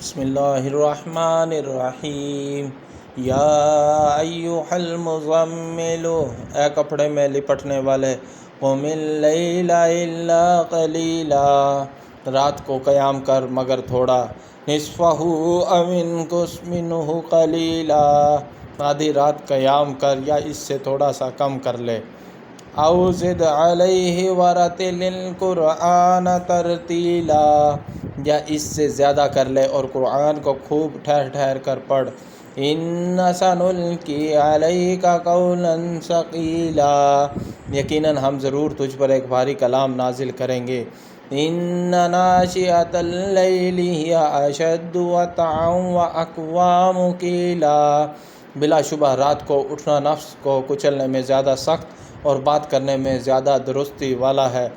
بسم اللہ الرحمن الرحیم یا ایھا المزمل، اے کپڑے میں لپٹنے والے، قم اللیل الا قلیلا، رات کو قیام کر مگر تھوڑا، نصفہ او انقص منہ قلیلا، آدھی رات قیام کر یا اس سے تھوڑا سا کم کر لے، او زد علیہ ورتل القرآن ترتیلا، یا اس سے زیادہ کر لے اور قرآن کو خوب ٹھہر ٹھہر کر پڑھ، ان سنلقی علیک قولا ثقیلا، یقیناً ہم ضرور تجھ پر ایک بھاری کلام نازل کریں گے، ان ناشئۃ اللیل ہی اشد وطئا واقوام قیلا، بلا شبہ رات کو اٹھنا نفس کو کچلنے میں زیادہ سخت اور بات کرنے میں زیادہ درستی والا ہے،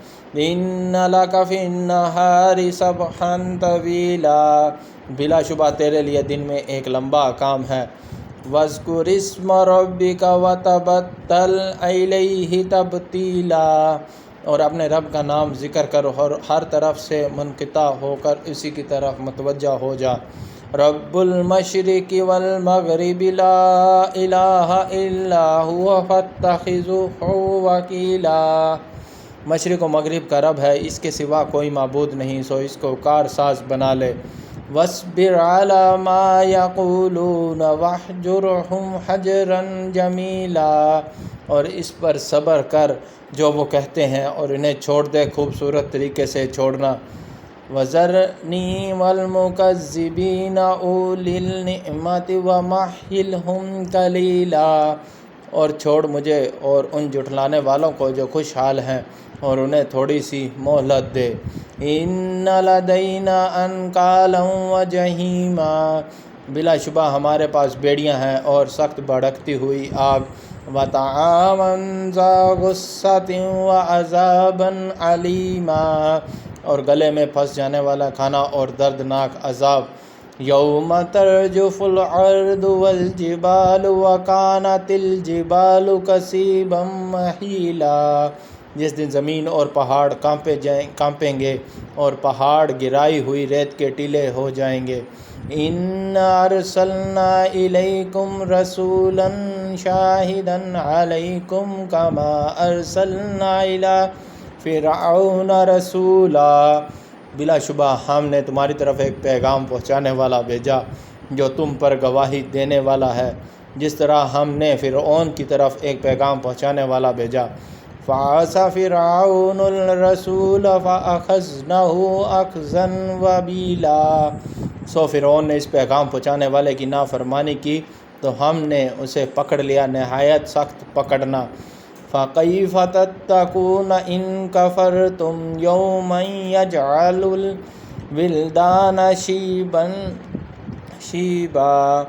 ان لک فی النہار سبحا طویلا، بلا شبہ تیرے لیے دن میں ایک لمبا کام ہے، واذکر اسم ربک وتبتل الیہ تبتیلا، اور اپنے رب کا نام ذکر کر اور ہر طرف سے منقطع ہو کر اسی کی طرف متوجہ ہو جا، رب المشرق والمغرب لا الہ الا هو فاتخذہ وکیلا، مشرق و مغرب کا رب ہے، اس کے سوا کوئی معبود نہیں، سو اس کو کار ساز بنا لے، واصبر علی ما یقولون واہجرہم حجرا جمیلا، اور اس پر صبر کر جو وہ کہتے ہیں اور انہیں چھوڑ دے خوبصورت طریقے سے چھوڑنا، وذرنی والمکذبین اولی النعمۃ ومہلہم قلیلا، اور چھوڑ مجھے اور ان جھٹلانے والوں کو جو خوشحال ہیں اور انہیں تھوڑی سی مہلت دے، ان لدینا انکالا وجحیما، بلا شبہ ہمارے پاس بیڑیاں ہیں اور سخت بھڑکتی ہوئی آگ، وطعاما ذا غصۃ وعذابا علیما، اور گلے میں پھنس جانے والا کھانا اور دردناک عذاب، یوم ترجف الارض والجبال وکانت الجبال کثیبا مہیلا، جس دن زمین اور پہاڑ کانپیں گے اور پہاڑ گرائی ہوئی ریت کے ٹیلے ہو جائیں گے، انا ارسلنا الیکم رسولا شاہدا علیکم کما ارسلنا الی فرعون رسولا، بلا شبہ ہم نے تمہاری طرف ایک پیغام پہنچانے والا بھیجا جو تم پر گواہی دینے والا ہے، جس طرح ہم نے فرعون کی طرف ایک پیغام پہنچانے والا بھیجا، فعصى فرعون الرسول فأخذناه أخذا وبیلا، سو فرعون نے اس پیغام پہنچانے والے کی نافرمانی کی تو ہم نے اسے پکڑ لیا نہایت سخت پکڑنا، فَكَيْفَ تَتَّقُونَ إِن كَفَرْتُمْ يَوْمًا يَجْعَلُ الْوِلْدَانَ شِيبًا،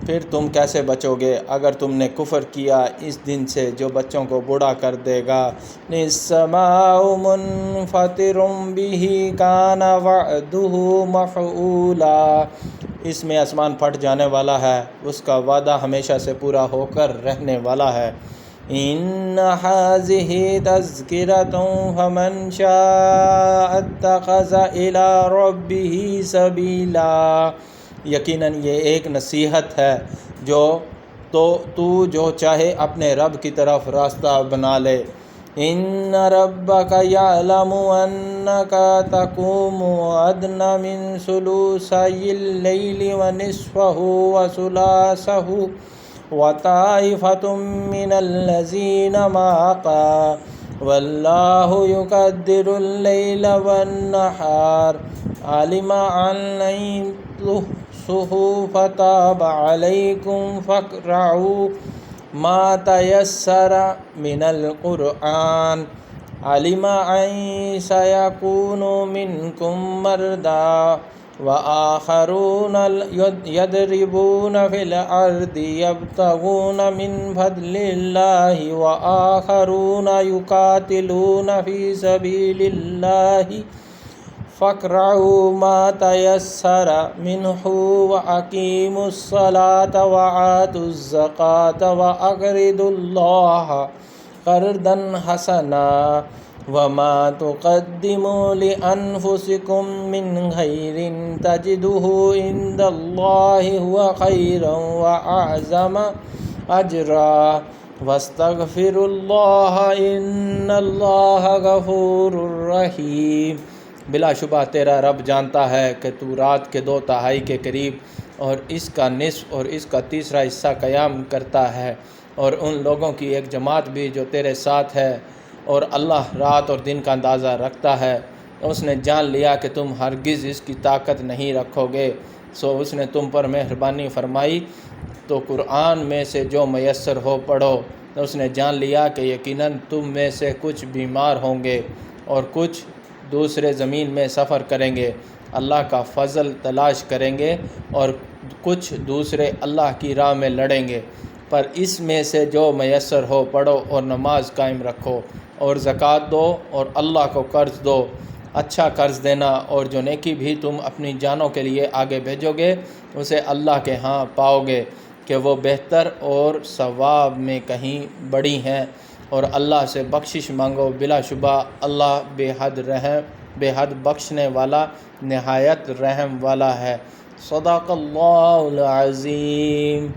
پھر تم کیسے بچو گے اگر تم نے کفر کیا اس دن سے جو بچوں کو بوڑھا کر دے گا، السَّمَاءُ مُنفَطِرٌ بِهِ كَانَ وَعْدُهُ مَفْعُولًا، اس میں آسمان پھٹ جانے والا ہے، اس کا وعدہ ہمیشہ سے پورا ہو کر رہنے والا ہے، ان ھذہ تذکرۃ فمن شاء اتخذ الی ربہ سبیلا، یقیناً یہ ایک نصیحت ہے تو جو چاہے اپنے رب کی طرف راستہ بنا لے، ان ربک یعلم انک تقوم ادنی من ثلثی اللیل ونصفہ وثلاثہ وطائفۃ من الذین معک واللہ یقدر اللیل والنہار، علم ان لن تحصوہ فتاب علیکم فاقرؤوا ما تیسر من القرآن، علم ان سیکون منکم مرضی وآخرون یضربون فی الارض یبتغون من فضل اللہ وآخرون یقاتلون فی سبیل اللہ، فاقرؤوا ما تیسر منہ واقیموا الصلاۃ وآتوا الزکاۃ واقرضوا اللہ قرضا حسنا، وما تقدموا لأنفسكم من خير تجدوه عند الله هو خيرا وأعظم أجرا واستغفروا الله إن الله غفور رحيم۔ بلا شبہ تیرا رب جانتا ہے کہ تو رات کے 2/3 کے قریب اور اس کا نصف اور اس کا تیسرا حصہ قیام کرتا ہے، اور ان لوگوں کی ایک جماعت بھی جو تیرے ساتھ ہے، اور اللہ رات اور دن کا اندازہ رکھتا ہے۔ اس نے جان لیا کہ تم ہرگز اس کی طاقت نہیں رکھو گے، سو اس نے تم پر مہربانی فرمائی، تو قرآن میں سے جو میسر ہو پڑھو۔ اس نے جان لیا کہ یقیناً تم میں سے کچھ بیمار ہوں گے اور کچھ دوسرے زمین میں سفر کریں گے، اللہ کا فضل تلاش کریں گے، اور کچھ دوسرے اللہ کی راہ میں لڑیں گے۔ پر اس میں سے جو میسر ہو پڑھو اور نماز قائم رکھو اور زکوٰۃ دو اور اللہ کو قرض دو، اچھا قرض دینا، اور جو نیکی بھی تم اپنی جانوں کے لیے آگے بھیجو گے اسے اللہ کے ہاں پاؤ گے کہ وہ بہتر اور ثواب میں کہیں بڑی ہیں، اور اللہ سے بخشش مانگو، بلا شبہ اللہ بے حد بخشنے والا نہایت رحم والا ہے۔ صدق اللہ العظیم۔